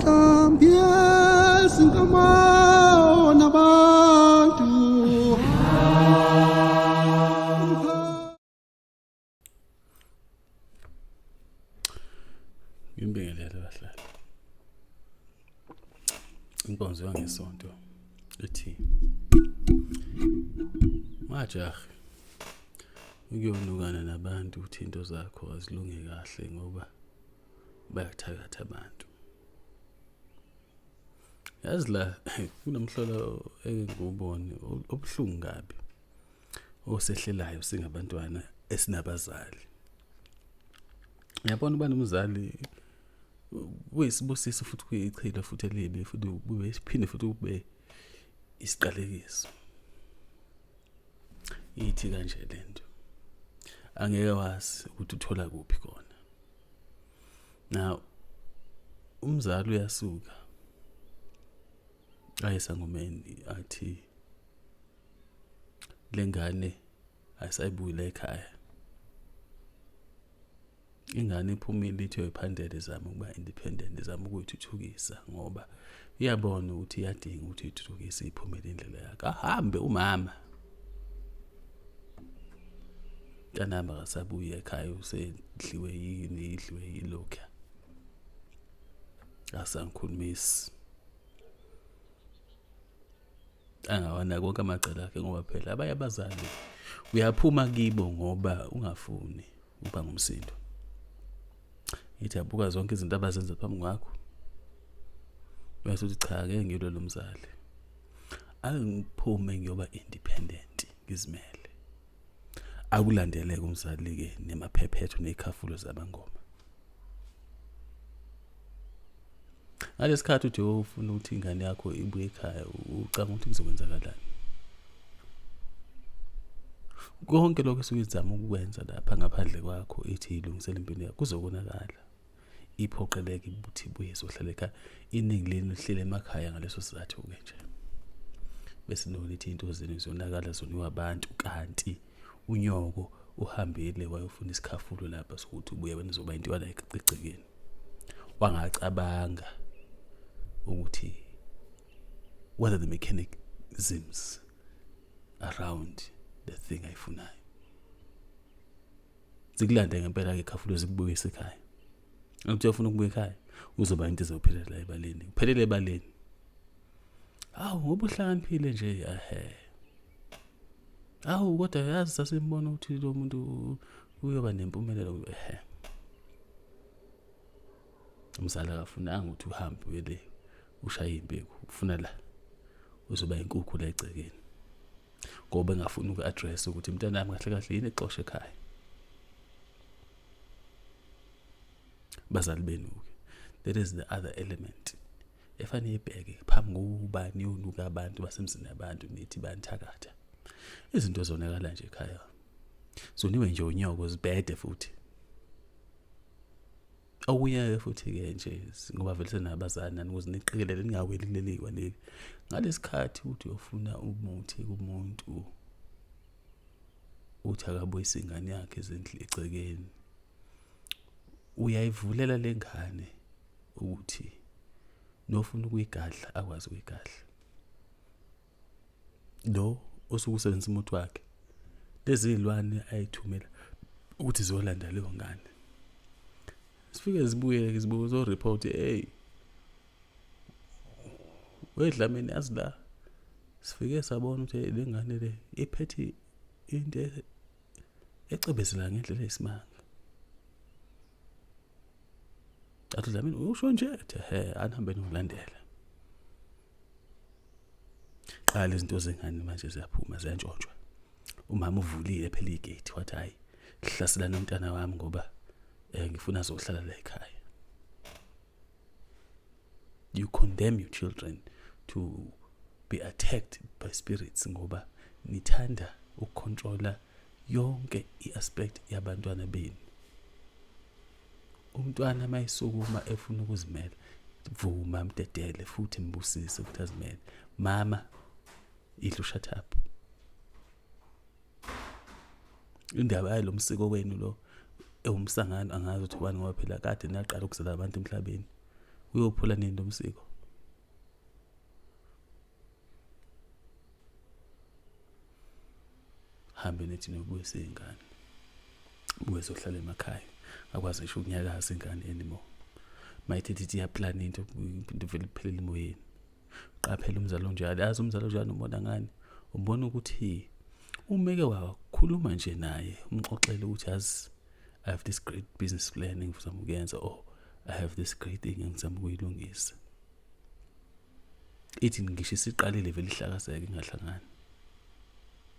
mhlambi ezinkamana abantu. Ngimbingelele bahlali. Inkonzo yangesonto uthi Ungajahi ukuyonukana nabantu uthi into zakho azilunge kahle ngoba bayathakatha abantu. Yazi la kunomhlolo engubone obuhlungu kabi osehlelayo singabantwana esinabazali. Uyabona uba nomzali wesibusiso futhi kuyichilo futhi elibi futhi kube siphinde futhi kube isiqalekiso. Ithi kanje lento. Angeke wazi ukuthi uthola kuphi khona. Now umzali uyasuka ayesangomeni athi lengane ayisayibuyela ekhaya. Ingane iphumile ithi uyiphandele izama ukuba independent, izama ukuyithuthukisa ngoba iyabona ukuthi iyadinga ukuthi ithuthukise iphumele indlela yakhe. Ahambe umama. Kanamba kasabuye ekhaya usedliwe yini, idliwe yilokho. Asangikhulumisi. Angawana konke amacala akhe ngoba phela abanye abazali uyaphuma kibo ngoba ungafuni uba ngumsindo. Ithi abuka zonke izinto abazenza phambi kwakho. Bese uthi cha ngeke ngilwe lo mzali. Angiphume ngiyoba independent ngizimele. Akulandeleke umzali ke nemaphephetho nezikhafulo zabangoma. Ngalesikhathi uthi ufuna ukuthi ingane yakho ibuye ekhaya ucanga ukuthi kuzokwenzakalani. Konke lokho esukuzama ukwenza lapha ngaphandle kwakho ethi ilungisele impilo yakho kuzokonakala. Iphoqeleke ukuthi ibuye izohlala ekhaya. Iningi leni lihlele emakhaya ngaleso sizathu ke nje. Bese nolithi into zenu zonakala zoniwa abantu kanti unyoko uhambile wayofuna isikhafulo lapha sokuthi ubuye wena uzoba into wala egcigcikeni. Wangacabanga ukuthi what are the mechanisms around the thing ayifunayo. Zikulande ngempela ke ikhafulo zikubuyisa ekhaya. Ukuthi ufuna ukubuya ekhaya uzoba into ezophelela ebaleni. Kuphelele ebaleni. Awu ngoba uhlakaniphile nje awu kodwa yazi sasimbona ukuthi lo muntu uyoba nempumelelo umzali akafunanga ukuthi uhambe wele ushaye imbeku ufuna la uzoba inkukhu la egcekeni ngoba engafuni uku-address ukuthi mntana nami kahle kahle yini exoshe ekhaya. Bazali benu there is the other element efana ibheke phambi kubani yonuka abantu basemzini abantu nithi banthakatha. Izinto zonakala nje ekhaya. Zoniwe nje unyoko zibhede futhi. Awuyaye futhi ke nje ngoba vele senabazana ukuze niqikelele ningaweli kuleli kwaleli. Ngalesikhathi uthi uyofuna umuthi kumuntu uthi akabuyisa ingane yakhe ezindle egcekeni. Uyayivulela lengane ukuthi nofuna ukuyigadla akwazi ukuyigadla. Lo osukusebenzisa umuntu wakhe. Lezi izilwane ayithumela ukuthi zolanda leyo ngane. Sifike zibuye zo report wedlameni azila. Sifike sabona ukuthi lengane le iphethe into ecebezela ngendlela esimanga. Athi Dlamini usho nje anihambe nokulandela. Qala izinto zengane manje ziyaphuma ziyantshontshwa. Umama uvulile phela igate wathi hayi hlasela nomntana wami ngoba ngifuna azohlala la ekhaya. You condemn your children to be attacked by spirits ngoba nithanda ukucontrola yonke iaspect yabantwana benu. Umntwana mayisukuma efuna ukuzimela vuma mdedele futhi mbusise ukuthi azimele. Mama idlu shut up. Indaba yalo msiko wenu lo ewumsangano angazi ukuthi ubani ngoba phela kade naqala ukuzala abantu emhlabeni. uyophula nini lomsiko? Hambe nethi nobuyisa ingane. Buweze uhlala emakhaya. Akwazi ngisho ukunyakaza ingane anymore. Mayithethi ithi yaplan into vele iphelele emoyeni. Qaphela umzalo njalo. Yazi umzalo njalo umbona ngani? Umbona ukuthi umeke wakhuluma nje naye, umxoxele ukuthi yazi I have this great business plan engifuna ukuyenza, or I have this great thing engizama ukuyilungisa. Ithi ngisho isiqalile vele ihlakazeke ingahlangani.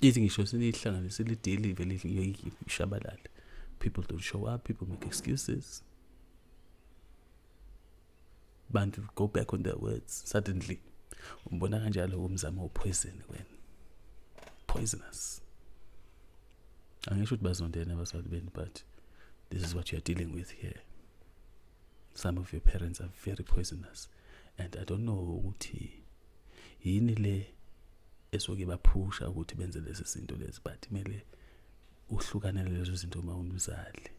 Ithi ngisho sinihlanganise lidili vele ishabalala. People don't show up, people make excuses. Bantu go back on their words. Suddenly, umbona kanjalo umzamo upoison wena. Poisonous. Angisho ukuthi bazondena abazali beni, but this is what you are dealing with here. Some of your parents are very poisonous, and I don't know ukuthi yini le esoke baphusha ukuthi benze lezi zinto lezi, but kumele uhlukane lezo zinto uma unuzali.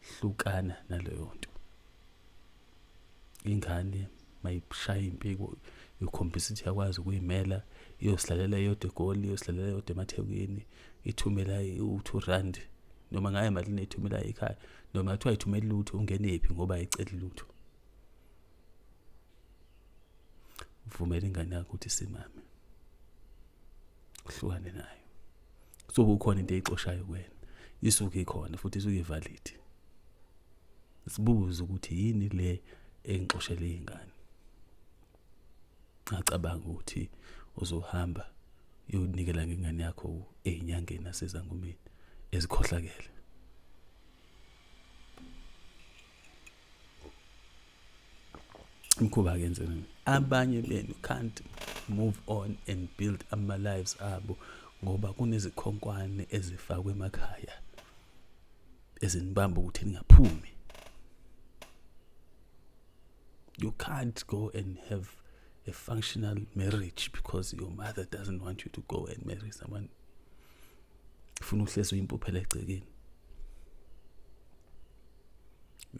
Hlukana naleyo nto. Ingane mayishaya impiko yocomplicity yakwazi ukuyimela, iyosilalela yodwa egoli, iyosilalela yodwa emathekweni, ithumela u2 rand noma ngaye imali nethumela ekhaya, noma kuthiwa ithumela lutho ungene ephi ngoba ayiceli lutho. Uvumela ingane yakho ukuthi simame. Uhlukane nayo. So kukhona into eyixoshayo kuwena. Isuke ikhona futhi isuke valid. Sibuze ukuthi yini le engixoshele ingane. Ngacabanga ukuthi uzohamba uyonikela ngengane yakho ezinyangeni nasezangumeni ezikhohlakele. Mkhuba kenzeni? Abanye benu can't move on and build ama lives abo ngoba kunezikhonkwane ezifakwe emakhaya ezinibamba ukuthi ningaphumi. You can't go and have a functional marriage because your mother doesn't want you to go and marry someone. Ufuna uhlezi uyimpuphela egcekeni.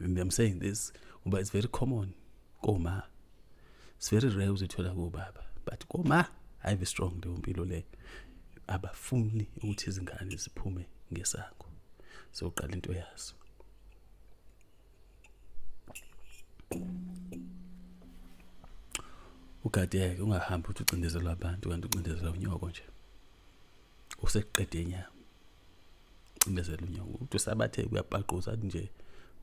And I'm saying this, but it's very common. Koma. It's very rare uzithola kubaba. But koma, I have a strong impilo le. Abafuni ukuthi izingane ziphume ngesango. So uqala into yazo. Ugadeke ungahambi uthi ucindezela abantu kanti ucindezela unyoko nje. Useqede inyama. Ucindezela unyoko. Uthi sabathe kuyabhaqoza nje.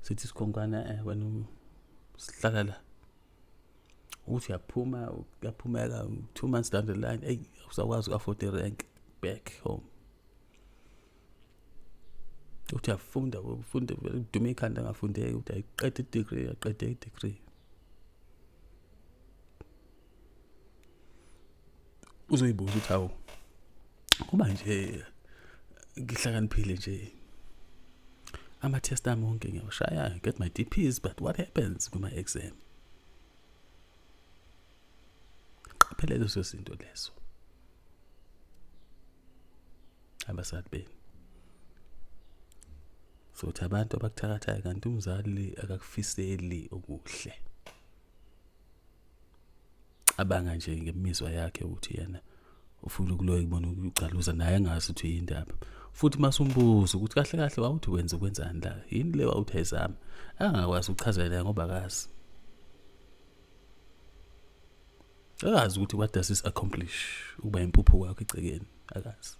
Sithi sikhonkwana wena sihlala la. Uthi uyaphumela 2 months down the line, hey, usakwazi afford the rank back home. Uthi ufunda dume ikhanda ngafundeki, uthi ayiqede i-degree. Uzoyibuza ukuthi hawo kuba nje ngihlakaniphile nje ama-test ami wonke ngiyawashaya, I get my DPs, but what happens with my exam? Qaphela lezo zinto lezo abasali beni. So uthi abantu abakuthakathayo kanti umzali akakufiseli okuhle. Abanga nje ngemizwa yakhe ukuthi yena ufuna ukuloya kubona ukucaluza naye angazi ukuthi yindaba. Futhi masumbuza ukuthi kahle kahle wawuthi ukwenzani la? Yini le wawuthi ayizama? Angakwazi ukuchazela ngoba akazi. Akazi ukuthi what does this accomplish? Uba impupho kwakho egcekeni, akazi.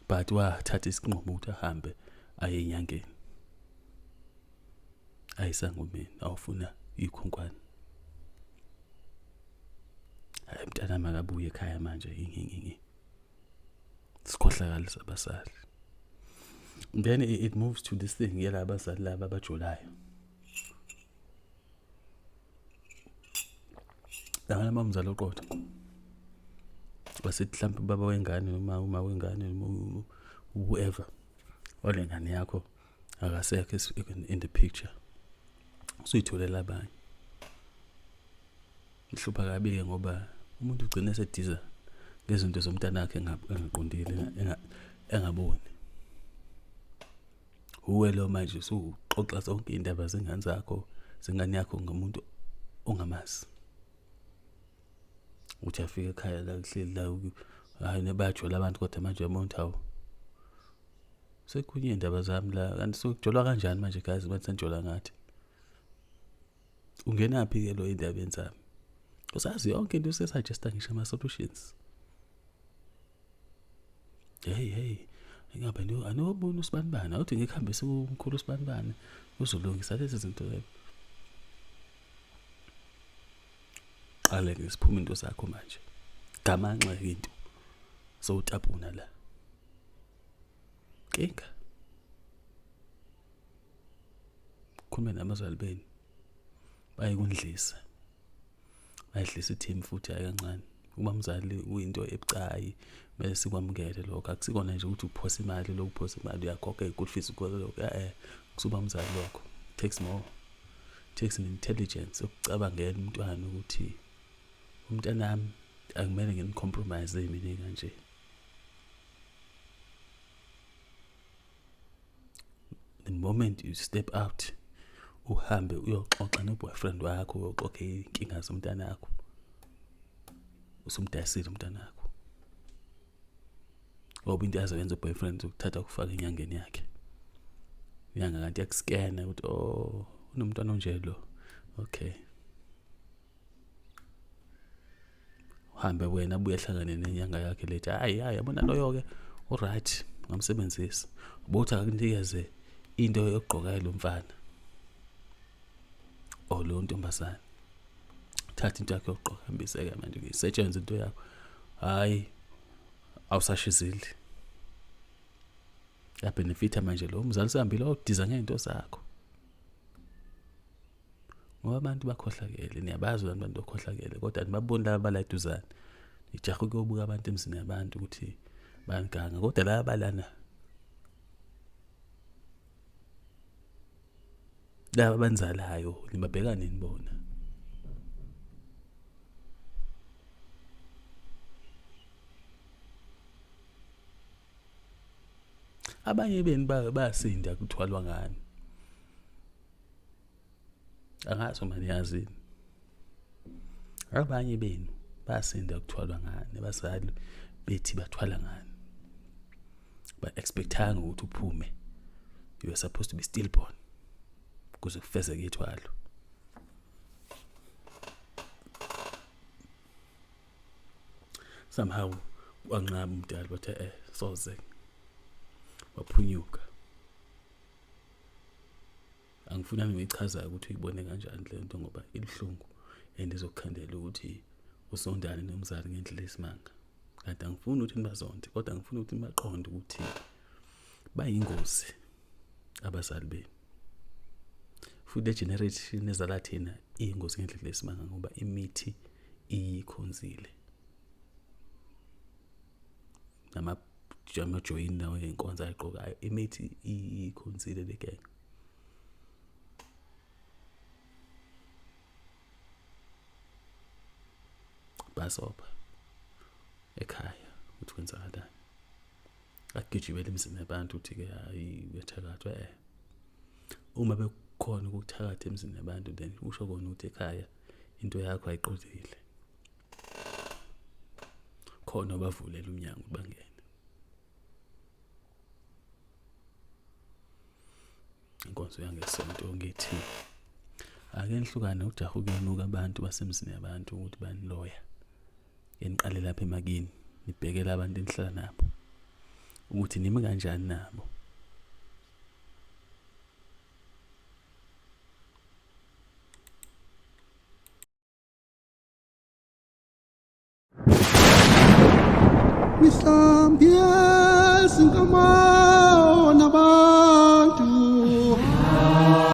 But wathatha isinqumo ukuthi ahambe aye enyangeni. Ayisangumeni awufuna ikhonkwane. Mntana makabuye ekhaya manje sikhohlakala sabasali. Then it moves to this thing yela abasali laba abajolayo. Lama umzali oqotho. Basithi mhlawumbe baba wengane noma uma wengane noma whoever. Olengane yakho akasekho in the picture. Usuyitholela abanye. Ihlupha kabi ngoba umuntu ugcina esediza ngezinto zomntana wakhe engaqondile engaboni. Uwe lo manje usuxoxa zonke indaba zengane zakho zengane yakho ngumuntu ongamazi uthi afike ekhaya la kuhleli la hayi nebajola abantu kodwa manje umuntu hawo sekunye indaba zami la kanti sokujolwa kanjani manje guys bathi sanjola ngathi ungenaphi ke lo indaba zami usazi yonke into usasuggesta ngisho ama solutions hey ngabe lo anobona usibanibani awuthi ngikuhambise kumkhulu usibanibani uzolungisa lezi zinto lezo qale ngisiphuma into sakho manje gamanxa into sowutapuna la kenga khuluma nabazali beni bayikundlisa bayidlisa ithimba futhi ayikancane uma mzali uyinto ebucayi mase sikwamukele lokho akusikona nje ukuthi uphosa imali lokuphosa imali uyakhokha good fees lokho kusuba umzali lokho takes an intelligence ukucabangela umntwana ukuthi umntanami akumele ngimcompromise mina kanje the moment you step out uhambe uyoxoxa noboyfriend wakho uyoxoxa inkinga zomntana wakho usumdasile umntana wakho ngoba into yazenza boyfriend ukuthatha ukufaka enyangeni yakhe inyanga kanti yakuscanner ukuthi unomntwana onje lo okay uhambe wena abuye ehlangane nenyanga yakhe lethi hayi yabona loyo ke alright ngamsebenzisa ubuthi akunikeze into yokugqoka lo mfana lo ntombazana thatha into yakhe yokugqoka hambiseke manje ngisetshenzwe into yakho hayi awusashizile yabenefita manje lo umzali sihambile udiza ngento zakho ngoba abantu bakhohlakele niyabazi abantu bakhohlakele kodwa nibaboni laba bala eduzane ijaha ukuyobuka abantu emzini yabantu ukuthi bayanganga kodwa laba balana laba banzalayo nibabheka nini bona abanye beni bayasinda kuthwalwa ngani angazi uma niyazi abanye benu bayasinda kuthwalwa ngani abazali bethi bathwala ngani ba expectanga ukuthi uphume you are supposed to be stillborn kuze kufezeke ithwalo somehow wanqaba umdala bathi soze waphunyuka angifuna ngiyichaza ukuthi uyibone kanjani le nto ngoba ilihlungu endizokukhandela ukuthi usondane nomzali ngendlela esimanga kanti angifuni ukuthi nibazonde kodwa ngifuna ukuthi nibaqonde ukuthi bayingozi abazali benu futhi le generation ezala thina iyingozi ngendlela esimanga ngoba imithi iyikhonzile amajoyini nawo yenkonzo ayigqokayo imithi ikhonzile le basoba ekhaya ukuthi kwenzakalani akugijimela emzini yabantu uthi ke hayi uthakathwa uma bekhona ukuthakatha emzini yabantu then usho kona ukuthi ekhaya into yakho ayiqondile khona bavulela umnyango bangena inkonzo yangesonto ngithi ake nihlukane ujaha ukunuka abantu basemzini yabantu ukuthi baniloya eniqale lapha emakini nibhekela abantu enihlala nabo ukuthi nimi kanjani nabo Mihlambye